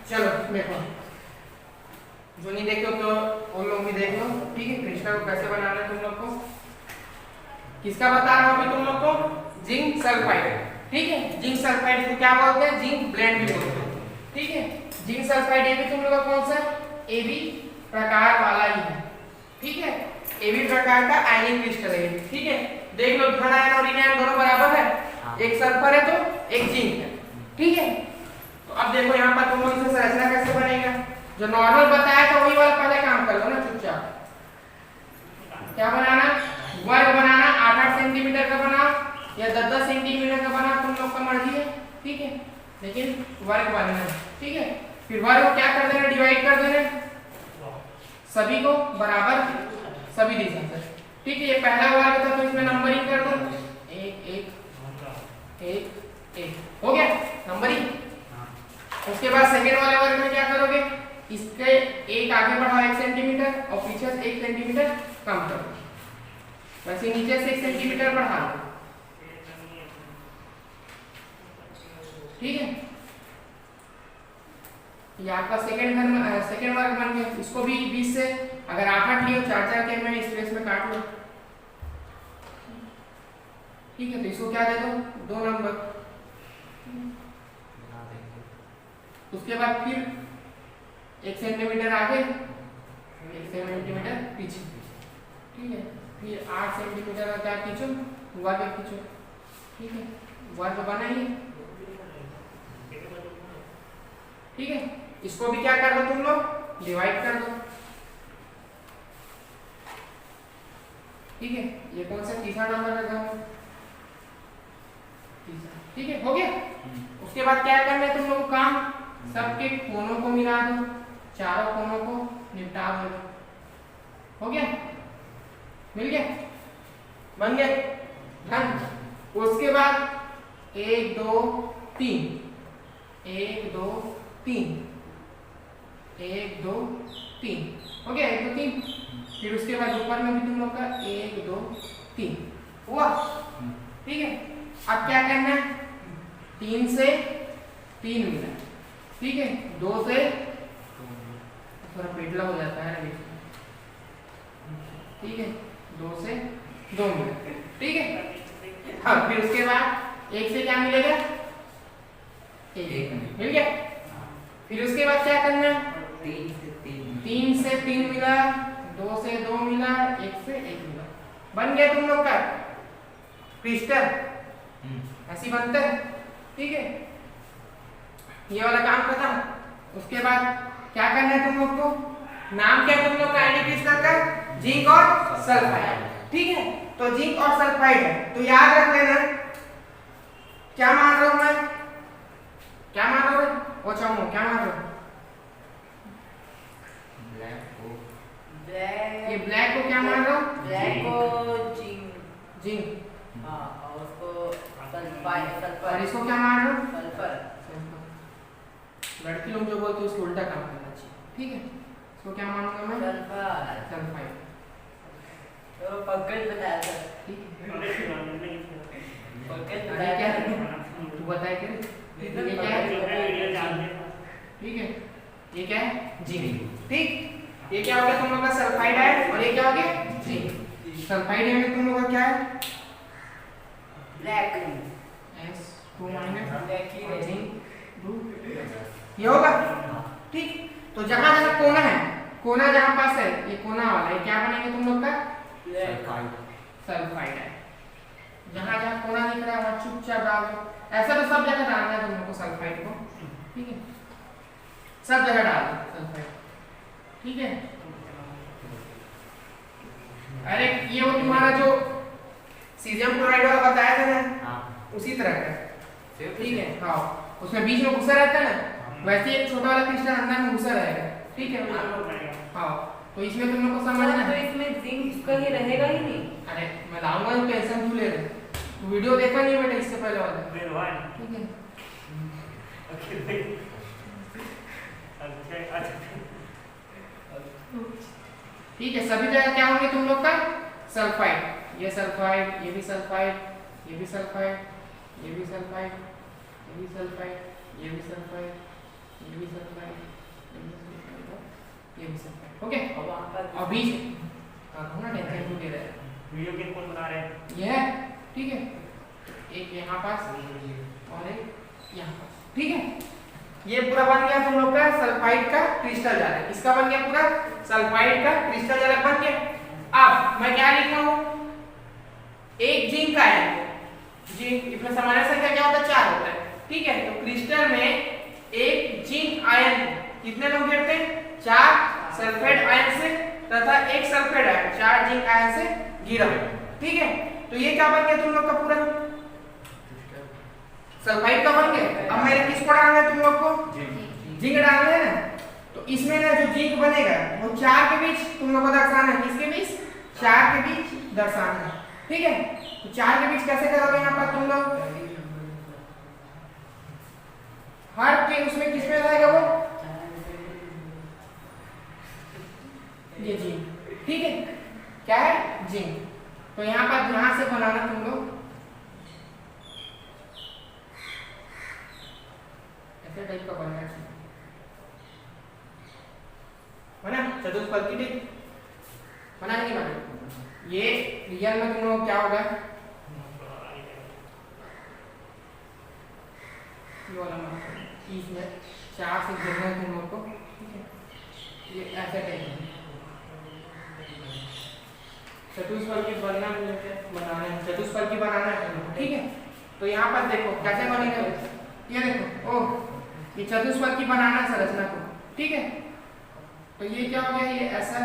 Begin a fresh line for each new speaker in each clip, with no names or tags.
चलो देखो, जो नहीं देखो तो उन लोग भी देख लो, ठीक है। क्रिस्टल को कैसे बनाना है तुम लोग को, किसका बता रहा हूँ अभी तुम लोग को, जिंक सल्फाइड, ठीक है। जिंक सल्फाइड को क्या बोलते हैं, जिंक ब्लेंड भी बोलते हैं, ठीक है। जिंक सल्फाइड ये भी तुम लोग का कौन सा, एबी प्रकार वाला ही है, ठीक है। एबी प्रकार का आयनिक क्रिस्टल है, ठीक है। देख लो धन आयन और ऋण आयन दोनों बराबर है, एक सल्फर है तो एक जिंक है, ठीक है। तो अब देखो यहाँ पर तुम लोग से संरचना कैसे बनेगा, जो नॉर्मल बताया था वही वाला पहले काम कर लो ना चुपचाप। क्या बनाना, वर्ग बनाना, 8-8 सेंटीमीटर का बनाओ या 10-10 सेंटीमीटर का बनाओ, तुम लोग का मर्जी है, ठीक है। लेकिन वर्ग बनना है, ठीक है। फिर वर्ग को क्या कर देना, डिवाइड कर देना सभी को बराबर सभी दिशा से, ठीक है। ये पहला वर्ग था तो इसमें नंबरिंग कर दो, 1 1 1 1 हो गया नंबरिंग। उसके बाद सेकेंड वाले वर्ग में क्या करोगे, इसके एक आगे बढ़ाओ 1 सेंटीमीटर और पीछे से 1 सेंटीमीटर कम करो, वैसे नीचे से 1 सेंटीमीटर बढ़ा दो, ठीक है। ये आपका सेकेंड वर्ग बन गया। इसको भी 20 से अगर 8-8 लियो 4-4 के में स्पेस में काट लो, ठीक है। तो इसको क्या दे दो, 2 नंबर। उसके बाद फिर 1 सेंटीमीटर आगे 1 सेंटीमीटर पीछे, ठीक है। फिर 8 सेंटीमीटर का क्या खींचो, वर्ग खींचो, ठीक है। वर्ग बनाइए, ठीक है। इसको भी क्या कर दो तुम लोग, डिवाइड कर दो, ठीक है। ये कौन सा तीसरा नंबर लगा हुआ, तीसरा, ठीक है। हो गया। उसके बाद क्या करना है तुम लोग को काम, सबके कोनों को मिला दो, चारों कोनों को निपटा दो, हो गया, मिल गया, बन गया धन। उसके बाद 1 2 3 1 2 3 1 2 3 हो गया, 1 2 3। फिर उसके बाद ऊपर में भी तुम लोग का 1 2 3 हुआ, ठीक है। अब क्या करना है, 3 से 3 मिला, ठीक है। 2 से थोड़ा पेटला हो जाता है ना, ठीक है। 2 से 2 मिला, ठीक है। हाँ, फिर उसके बाद 1 से क्या मिलेगा, 1 मिल गया। फिर उसके बाद क्या करना है, 3 से 3 मिला, 2 से 2 मिला, 1 से 1 मिला, बन गया तुम लोग का क्रिस्टल, ऐसी बनता है, ठीक है। ये वाला काम खत्म। उसके बाद क्या करना है तुम लोग को, नाम क्या तुम लोग का आयनिक क्रिस्टल का, जिंक और सल्फाइड, ठीक है। तो जिंक और सल्फाइड है तो याद रख लेना, क्या मान रहा हूं मैं, क्या मान रहा हूं, वो चाहूँ क्या मान रहा हूं, ये ब्लैक को क्या मान रहा हूँ,
ब्लैक को
जिंक,
हाँ, और उसको सल्फर,
और इसको क्या मान रहा हूँ,
सल्फर।
लड़की लोग जो बोलते हैं उसको उल्टा काम करना चाहिए, ठीक है। इसको क्या मानूंगा मैं,
सल्फर,
सल्फाइड,
तो पंकज बताया था,
ठीक है।
पंकज
अरे
बताया
क्या
था,
तू बताए क्या, ये क्या है, ठीक है। ये क्या है, जिंक, ठीक। ये क्या हो गया तुम लोग का सल्फाइड है, और ये क्या हो गया, जिंक। सल्फाइड में तुम लोग का क्या है,
ब्लैक,
S2 माइनस
ब्लैक ही है,
जिंक 2, ये होगा, ठीक। तो जहां जहां कोना है, कोना जहां पास है, ये कोना वाला ये क्या बनेंगे तुम लोग का, सल्फाइड है। जहां जहां कोना दिख रहा है वहां चुपचाप डाल दो, ऐसा तो सब जगह डालना है तुम लोग को सल्फाइड को, ठीक है। सब जगह डाल दो सल्फाइड, ठीक है। अरे ये वो तुम्हारा जो सीजियम क्लोराइड वाला बताया था ना, उसी तरह का, ठीक है। हाँ, उसमें बीच में घुसा रहता है ना, वैसे एक छोटा वाला क्रिस्टल अंदर में घुसा रहेगा, ठीक है। हाँ, तो इसमें तुम लोग को समझना
तो
है,
इसमें जिंक कहीं रहेगा ही नहीं।
अरे मैं लाऊंगा तो टेंशन क्यों ले रहे, तो वीडियो देखा नहीं बेटा इससे पहले वाला, ठीक है। ठीक है, सभी जगह क्या होंगे तुम लोग का सल्फाइड, ये सल्फाइड, ये भी सल्फाइड, ये भी सल्फाइड, ये भी सल्फाइड, ये भी सल्फाइड, ये भी सल्फाइड, ये भी सल्फाइड, ये भी सल्फाइड। ओके,
और वहाँ पर
और बीच ना टेंशन टू दे रहा है,
वीडियो गेम कौन बना रहे हैं?
ये है, ठीक है, एक यहाँ पास और एक यहाँ पास, ठीक है। ये पूरा बन गया तुम लोग का सल्फाइड का क्रिस्टल जालक। इसका बन गया पूरा सल्फाइड का क्रिस्टल जालक बन गया। अब मैं क्या लिख रहा हूँ, एक जिंक आयन, जिंक इसमें सामान्य संख्या क्या होता है, 4 होता है, ठीक है। तो क्रिस्टल में एक जिंक आयन कितने लोग घेरते हैं, 4 सल्फाइड आयन से तथा एक सल्फाइड आयन, 4 जिंक आयन से घिरा हुआ, ठीक है। तो ये क्या बन गया तुम लोग का पूरा सल्फाइड का बन गया। अब मेरे किसको डालना है तुम लोग को, जिंक डालना है ना। तो इसमें ना जो जिंक बनेगा वो 4 के बीच तुम लोग को दर्शाना है, किसके बीच, 4 के बीच दर्शाना है, ठीक है। तो 4 के बीच कैसे करोगे यहाँ पर तुम लोग, हर के उसमें किसमें रहेगा वो, ये जिंक, ठीक है, क्या है, जिंक। तो यहाँ पर ध्यान से बनाना तुम लोग, ऐसे टाइप का बनना चाहिए, बना चतुष्फलकी टाइप बना नहीं बना। ये रियल में तुम लोग क्या होगा, ये वाला इसमें 4 से घेरना है तुम लोग को, ठीक है। ये ऐसे टाइप चतुष्फलकी बनाना है, चतुष्फलकी बनाना है, ठीक है। तो यहाँ पर देखो कैसे बनेगा, ये देखो, ओह ये चतुष्फलकी बनाना है संरचना को, ठीक है। तो ये क्या हो गया, ये ऐसा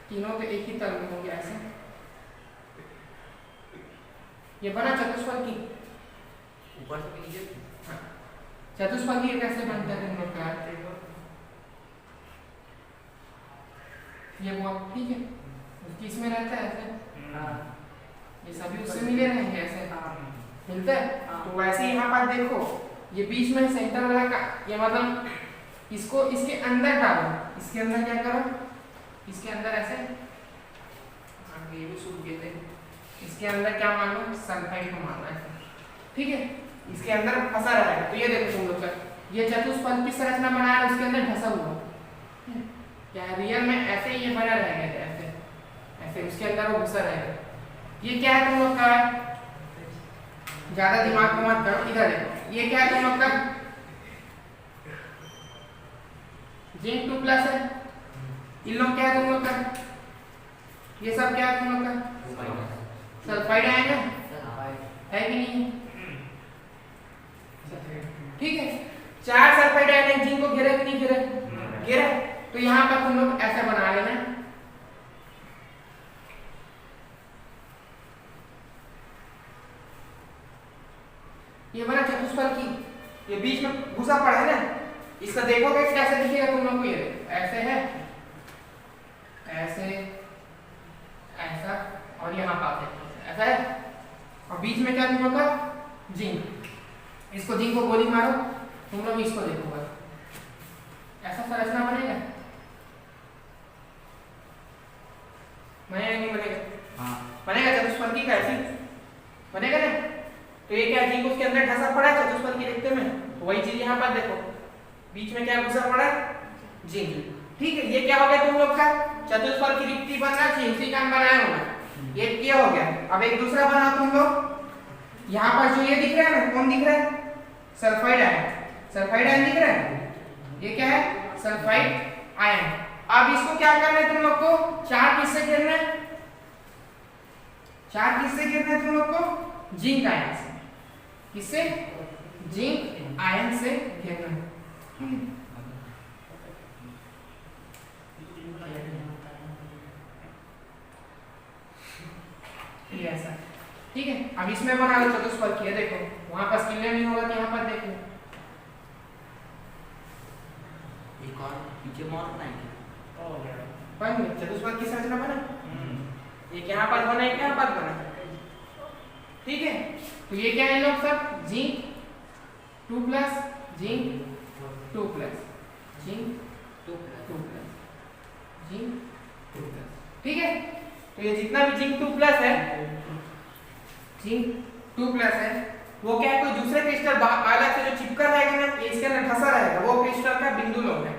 तीनों के एक ही तल में हो गया ऐसे, ये बना चतुष्फलकी
ऊपर से नीचे।
हाँ। चतुष्फलकी कैसे बनता है तुम लोग का, ये वो, ठीक है, किसमें रहता है ऐसे, ये सभी उससे मिले रहेंगे ऐसे, मिलता है। तो वैसे यहाँ पर देखो, ये बीच में सेंटर वाला का, ये मतलब इसको इसके अंदर डालो, इसके अंदर क्या करो, इसके अंदर ऐसे, ये भी सूख गए थे, इसके अंदर क्या मान लो, सल्फाइड को मानना है, ठीक है। इसके अंदर फंसा रहेगा। तो ये देखो तुम लोग का, ये चतुष्फलकी संरचना बना है, उसके अंदर फंसा हुआ, क्या रियल में ऐसे ही ये बना रहेगा, ऐसे ऐसे उसके अंदर वो घुसा रहेगा। ये क्या है तुम लोग का, ज्यादा दिमाग को मत करो, इधर देखो, ये क्या है तुम लोग का, जिंक 2+ है। इन लोग क्या है तुम लोग का, ये सब क्या है तुम लोग का, सल्फाइड आएगा, है कि नहीं, ठीक है। 4 सल्फाइड आयन जिंक को घेरा कि नहीं घेरा, घेरा। तो यहाँ पर तुम लोग ऐसा बना लेना, ये बना चतुष्फलकी, ये बीच में घुसा पड़ा है ना, इसका देखोगे कैसे दिखेगा तुम लोग को, ये ऐसे है, ऐसे, ऐसा, और यहाँ पास है, ऐसा है, और बीच में क्या तुम लोग का, जिंक। इसको जिंक को गोली मारो, तुम लोग इसको देखो बस, ऐसा संरचना बनेगा, बनेगा नहीं बनेगा, हाँ बनेगा, चतुष्फलकी का ऐसी बनेगा ना। तो ये क्या, जिंक उसके अंदर धंसा पड़ा है चतुष्फलकी देखते में, वही चीज यहाँ पर देखो, बीच में क्या घुसा पड़ा है, जिंक, ठीक है। ये क्या हो गया तुम लोग का, चतुष्फलकी रिक्ति बनना चाहिए, उसी का बनाया होगा, ये क्या हो गया। अब एक दूसरा बनाओ तुम लोग, यहाँ पर जो ये दिख रहा है ना, कौन दिख रहा है, सल्फाइड आयन, सल्फाइड आयन दिख रहा है, ये क्या है, सल्फाइड आयन। अब इसको क्या करना है तुम लोग को, 4 किससे घेरना है, 4 किससे घेरना है तुम लोग को, जिंक आयन से, किससे, जिंक आयन से घेरना है, ये ऐसा, ठीक है। अब इसमें बना लो चतुष्फलकी, है देखो, वहां पर क्लियर नहीं होगा तो यहाँ पर देखो,
एक और पीछे मोर बनाएंगे,
बन गया चतुष्फलकी संरचना बना, एक यहाँ पर बना, एक यहाँ पर बना, ठीक है। तो ये क्या है लोग सब, जिंक 2+, जिंक 2+, जिंक 2+, जिंक 2+, ठीक है। तो ये जितना भी जिंक 2+ है, जिंक 2+ है, वो क्या है, कोई दूसरे क्रिस्टल अलग से जो चिपका रहेगा ना, ये इसके अंदर फंसा रहेगा, वो क्रिस्टल का बिंदु लोग है।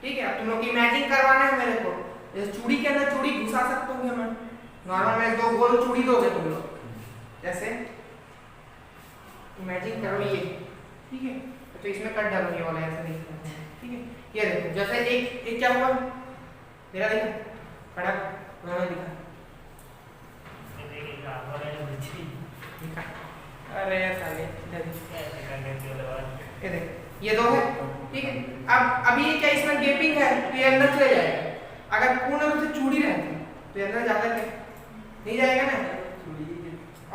ठीक है, अब तुम लोग इमेजिन करवाना है मेरे को, जैसे चूड़ी के अंदर चूड़ी घुसा सकते होंगे मैं, नॉर्मल में 2 गोल चूड़ी दोगे तुम लोग, जैसे इमेजिन करो ये, ठीक है, तो इसमें कट डालो ये वाला ऐसे नहीं, ठीक है। ये देखो जैसे एक क्या हुआ मेरा, देखो खड़ा मैंने दिखा, अरे साले ये देख, ये 2 है, ठीक है। अब अभी ये क्या, इसमें गैपिंग है तो ये अंदर चले जाएगा। अगर पूर्ण रूप से चूड़ी रहती तो ये अंदर जाता क्या, नहीं जाएगा ना।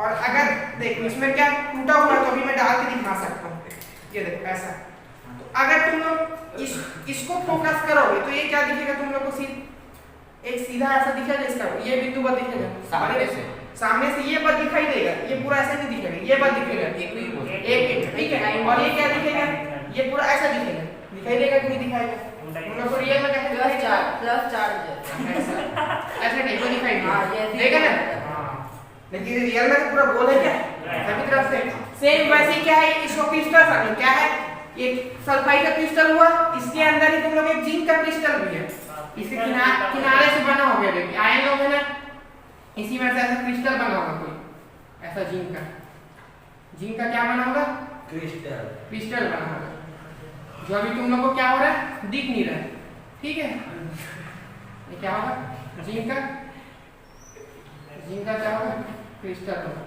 और अगर देखो इसमें क्या टूटा हुआ, तो अभी मैं डाल के दिखा सकता हूँ, ये देखो ऐसा। तो अगर तुम लोग इसको फोकस करोगे तो ये क्या दिखेगा तुम लोग को, एक सीधा ऐसा दिखेगा, इसका ये बिंदु पर दिखेगा, सामने से ये बल दिखाई देगा, ये पूरा ऐसे नहीं दिखेगा, ये बल दिखेगा एक, ठीक है। और ये क्या दिखेगा, ये पूरा ऐसा दिखेगा, दिखाई देगा कि नहीं दिखाएगा, तुम लोग को रियल में कैसे
प्लस चार्ज
ऐसा टाइप को दिखाई देगा ना। लेकिन रियल में पूरा गोल है क्या, सभी तरफ से सेम। वैसे क्या है, इसको क्रिस्टल समझो, क्या है, एक सल्फाइड का क्रिस्टल हुआ, इसके अंदर ही तुम लोग एक जिंक का क्रिस्टल भी है, इसके किनारे से बना हो गया, देखिए आयन लोग है ना, इसी में से ऐसा क्रिस्टल बना होगा कोई ऐसा जिंक का क्या बना होगा, क्रिस्टल बना होगा, जो अभी तुम लोग को क्या हो रहा है, दिख नहीं रहा है, ठीक है। ये क्या होगा, जिंक का क्या होगा, क्रिस्टल होगा,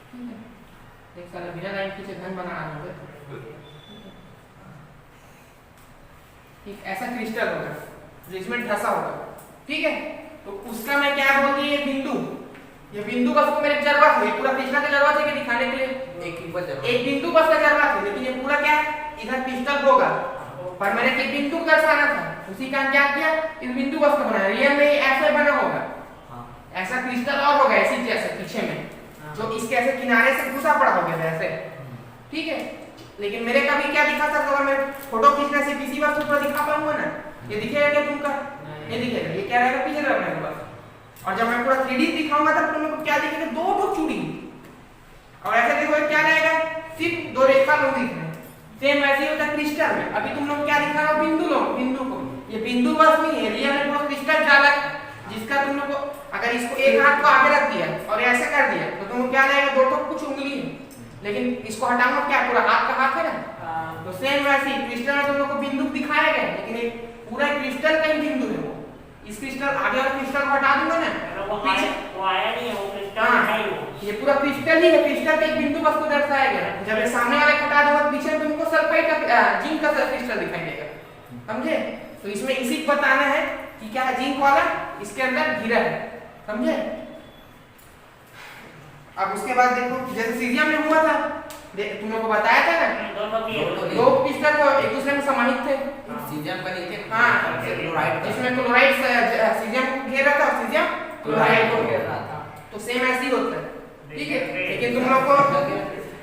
ठीक है। एक साल बिना लाइन पीछे घन बना रहा होगा, एक ऐसा क्रिस्टल होगा जो इसमें धंसा होगा, ठीक है। तो उसका मैं क्या बोलती है, ये बिंदु बस को मेरे जरूरत है, पूरा क्रिस्टल की जरूरत है कि दिखाने के लिए, एक बिंदु बस का जरूरत है, लेकिन ये पूरा क्या इधर क्रिस्टल होगा, पर मैंने एक बिंदु को दर्शाना था, उसी का क्या किया, इस बिंदु बस को बनाया। रियल में ऐसे बना होगा, ऐसा क्रिस्टल और होगा ऐसी जैसे पीछे में, जो इसके ऐसे किनारे से घुसा पड़ा हो गया ऐसे, ठीक है। लेकिन मेरे कभी क्या दिखा सकता, अगर मैं फोटो खींचने से किसी बात ऊपर दिखा पाऊंगा ना, ये दिखेगा क्या तुमका, ये दिखेगा, ये क्या रहेगा, पीछे रहेगा बस। और जब मैं पूरा 3D दिखाऊंगा तब तुम लोग को क्या दिखेगा, 2 चूड़ी, और ऐसे देखो क्या रहेगा, सिर्फ 2 रेखा लोग दिख रहे हैं। सेम वैसे ही होता है क्रिस्टल में। अभी तुम लोग क्या दिखा रहा हो, बिंदु को, ये बिंदु बस नहीं है, रियल में पूरा क्रिस्टल जाल है, जिसका तुम लोग को अगर इसको एक हाथ को आगे रख दिया और ऐसे कर दिया तो तुमको क्या लगेगा, 2 कुछ उंगली है, लेकिन इसको हटाऊंगा क्या, पूरा हाथ का हाथ है ना। तो सेम वैसे ही क्रिस्टल में तुम लोग को बिंदु दिखाया गया, लेकिन एक पूरा क्रिस्टल का ही बिंदु है वो। इस क्रिस्टल आगे वाला क्रिस्टल को हटा दूंगा ना, पीछे
वो आया नहीं है, वो क्रिस्टल है वो,
ये पूरा क्रिस्टल ही है, क्रिस्टल का एक बिंदु बस को दर्शाया गया। जब ये सामने वाले को हटा दूंगा तो पीछे तुमको सल्फाइड का जिंक का क्रिस्टल दिखाई देगा, समझे। तो इसमें इसी को बताना है कि क्या है, जिंक वाला इसके अंदर घिरा है, समझे। अब उसके बाद देखो जैसे सीजियम में हुआ था, तुम लोग को बताया था ना, 2 क्रिस्टल को एक दूसरे में समाहित थे,
सीजियम का नीचे,
हाँ
क्लोराइड,
जिसमें क्लोराइड सीजियम को घेर रहा था, सीजियम क्लोराइड को घेर रहा था। तो सेम ऐसे ही होता है, ठीक है। लेकिन तुम लोग को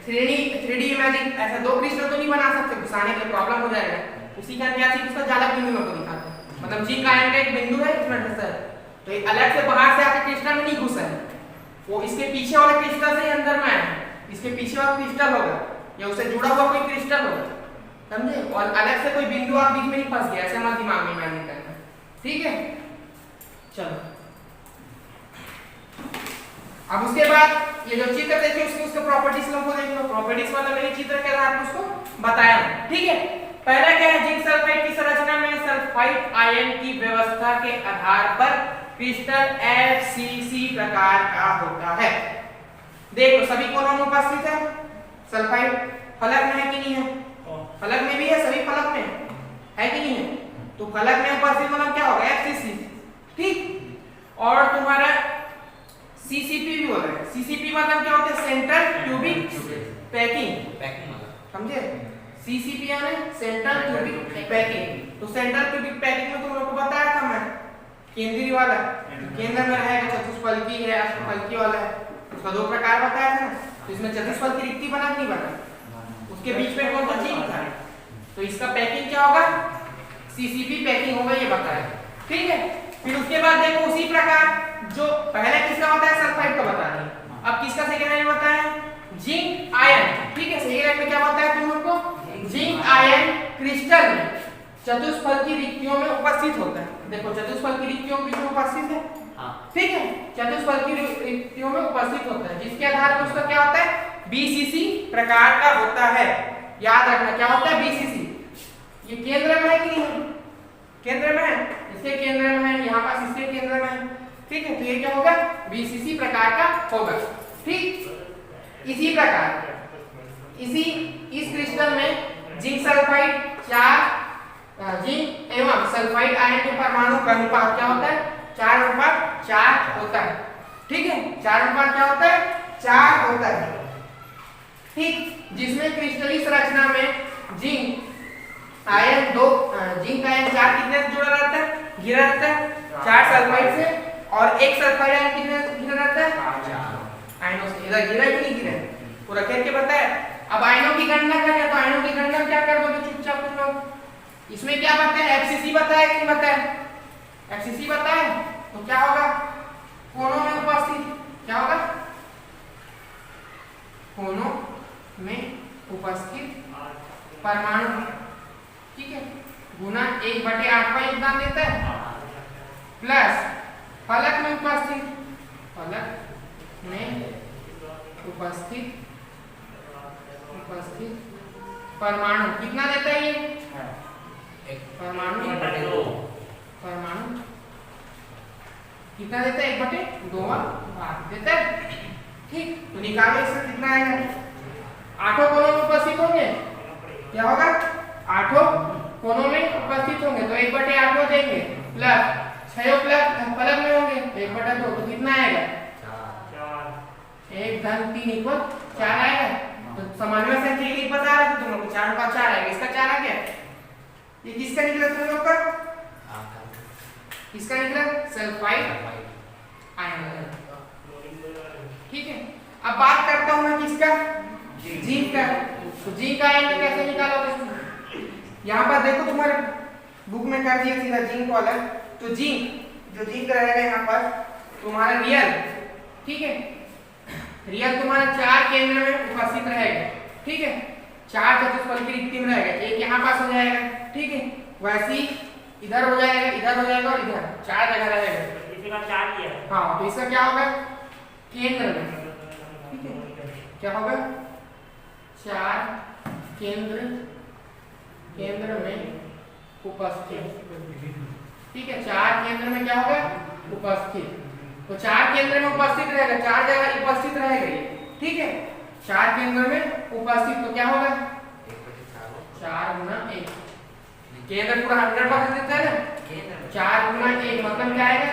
3D इमेजिन ऐसा 2 क्रिस्टल तो नहीं बना सकते, घुसाने के लिए प्रॉब्लम हो जाएगा। उसी का क्या चीज उसका जालक बिंदु लोग को दिखाते हैं, मतलब जिंक आयन का एक बिंदु है, इसमें धंसा है, तो एक अलग से बाहर से आके क्रिस्टल में नहीं घुसा है, वो इसके पीछे वाले क्रिस्टल से ही अंदर में आया है, इसके पीछे वाला क्रिस्टल होगा या उससे जुड़ा हुआ कोई क्रिस्टल होगा, समझे। और अलग से कोई बिंदु आप बीच में नहीं फंस गया, ऐसे मत दिमाग में इमेजिन करना, ठीक है। चलो अब उसके बाद ये जो चित्र देखिए उसके प्रॉपर्टीज लोगों को देख लो, प्रॉपर्टीज मतलब मैंने चित्र के आधार पर उसको बताया, ठीक है। पहला क्या है, जिंक सल्फाइड की संरचना में सल्फाइड आयन की व्यवस्था के आधार पर क्रिस्टल FCC प्रकार का होता है। देखो सभी कोनों में उपस्थित है, सल्फाइड फलक में है कि नहीं है, फलक में भी है, सभी फलक में है कि नहीं है। तो फलक में उपस्थित मतलब क्या होगा, FCC, ठीक। और तुम्हारा CCP भी होता है, CCP मतलब क्या होता है, सेंट्रल क्यूबिक पैकिंग, समझे। CCP यानी सेंट्रल क्यूबिक पैकिंग। तो सेंट्रल क्यूबिक पैकिंग में तुम लोग को बताया था मैं, केंद्रीय वाला, केंद्र में रहेगा, चतुष्फलकी है, अष्टफलकी वाला है, उसका 2 प्रकार बताया था ना। तो इसमें चतुष्फल की रिक्ति बना नहीं बना, उसके बीच में कौन सा जिंक था, तो इसका पैकिंग क्या होगा, CCP पैकिंग होगा, ये बताया, ठीक है। फिर उसके बाद देखो उसी प्रकार जो पहले किसका बताया, सल्फाइड का बताया, अब किसका सेकेंड में बताया, जिंक आयन, ठीक है। सही लाइन में क्या बताया तुम लोग को? जिंक आयन क्रिस्टल में चतुष्फल की रिक्तियों में उपस्थित होता है। देखो चतुष्फल की रिक्तियों में उपस्थित है, ठीक है, चतुष्फल की रिक्तियों में उपस्थित होता है, जिसके आधार पर उसका क्या होता है? बीसीसी प्रकार का होता है। याद रखना क्या होता है? बीसीसी। ये केंद्र में है कि नहीं? केंद्र में है, इसके केंद्र में है, यहाँ पास इसके केंद्र में है, ठीक है। तो ये क्या होगा? बीसीसी प्रकार का होगा, ठीक। इसी प्रकार इस क्रिस्टल में जिंक सल्फाइड 4 जिंक एवं सल्फाइड आयन के परमाणु का अनुपात क्या होता है? 4:4 होता है, ठीक है। 4:4 क्या होता है? 4 होता है, ठीक। जिसमें क्रिस्टलीय संरचना में जिंक आयन 4 कितने से जुड़ा रहता है? घिरा रहता है 4 सल्फाइड से, और एक सल्फाइड आयन कितने से घिरा रहता है? 4 आयनों से। इधर घिरा कि नहीं घिरा? पूरा खेल के बताया। अब आयनों की गणना करें तो आयनों की गणना क्या कर दोगे चुपचाप तुम लोग? इसमें क्या बताया? एफसीसी बताया कि नहीं बताया? एफसीसी बताया, तो क्या होगा? कोनों में उपस्थित क्या होगा? कोनों में उपस्थित परमाणु, ठीक है, गुना 1/8 का योगदान देता है, प्लस फलक में उपस्थित परमाणु कितना देता है? ये परमाणु कितना देता है? 1/2 भाग देता है, ठीक। तो निकालो इससे कितना आएगा? 8 कोनों में उपस्थित होंगे, क्या होगा? 8 कोनों में उपस्थित होंगे तो 1/8 देंगे, प्लस 6 फलक में होंगे 1/2, तो कितना आएगा? 1 धन 3 = 4 आएगा। तो समानमेय संख्या एक बता रहा था तुम लोग को, 4/4 आएगा। इसका 4 आ गया। ये किसका निकला तुम लोग का? किसका निकला? सल्फाइड आयन, ठीक है। अब बात करता हूं मैं किसका? जिंक का। तो जिंक आयन कैसे निकालोगे? यहाँ पर देखो तुम्हारे बुक में कर दिया सीधा जिंक वाला। तो जिंक रहेगा यहाँ पर तुम्हारा रियल, ठीक है। रियल तुम्हारा 4 केंद्र में उपस्थित रहेगा, ठीक है। 4 चतुष्फल की रिक्ति में रहेगा, एक यहाँ पास हो जाएगा, ठीक है। वैसे ही इधर हो जाएगा, इधर हो जाएगा और इधर 4 जगह रहेगा।
इसी का 4 किया।
हाँ, तो इसका क्या होगा? केंद्र में, ठीक है, क्या होगा? 4 केंद्र में उपस्थित, ठीक है। 4 केंद्र में क्या होगा? उपस्थित। तो 4 केंद्र में उपस्थित रहेगा, 4 जगह उपस्थित रहेगा ये, ठीक है। 4 केंद्र में उपस्थित, तो क्या होगा? 4 × 1। केंद्र पूरा 100% देता है ना, 4 × 1 मतलब क्या आएगा?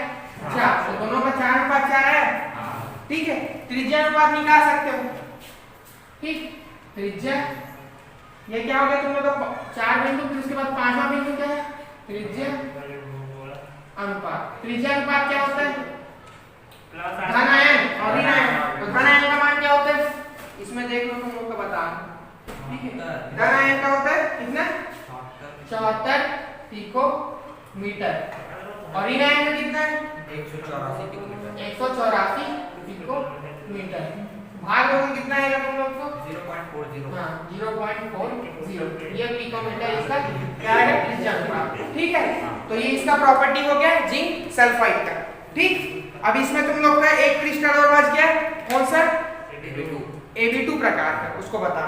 4। तो दोनों का 4/4 है, ठीक है। त्रिज्या अनुपात निकाल सकते हो, ठीक। त्रिज्या ये क्या हो गया तुम लोग का? 4 बिंदु, फिर उसके बाद 5वां बिंदु क्या है? त्रिज्या अनुपात। त्रिज्या अनुपात क्या होता है? धन आयन और ऋण आयन। तो धन आयन का मान क्या होता है? इसमें देख लो तुम लोग का बता, ठीक है। धन आयन का होता है कितना? 74 पिकोमीटर, और ऋण आयन में कितना है?
184
पिकोमीटर। भाग लोगों कितना आएगा तुम लोग को?
0.40।
हाँ, 0.40। ये पिकोमीटर इसका क्या है? त्रिज्या अनुपात, ठीक है। तो ये इसका प्रॉपर्टी हो गया जिंक सल्फाइड का, ठीक। अब इसमें तुम लोग का एक क्रिस्टल और बच गया, कौन सा? AB2 प्रकार का, उसको बताओ।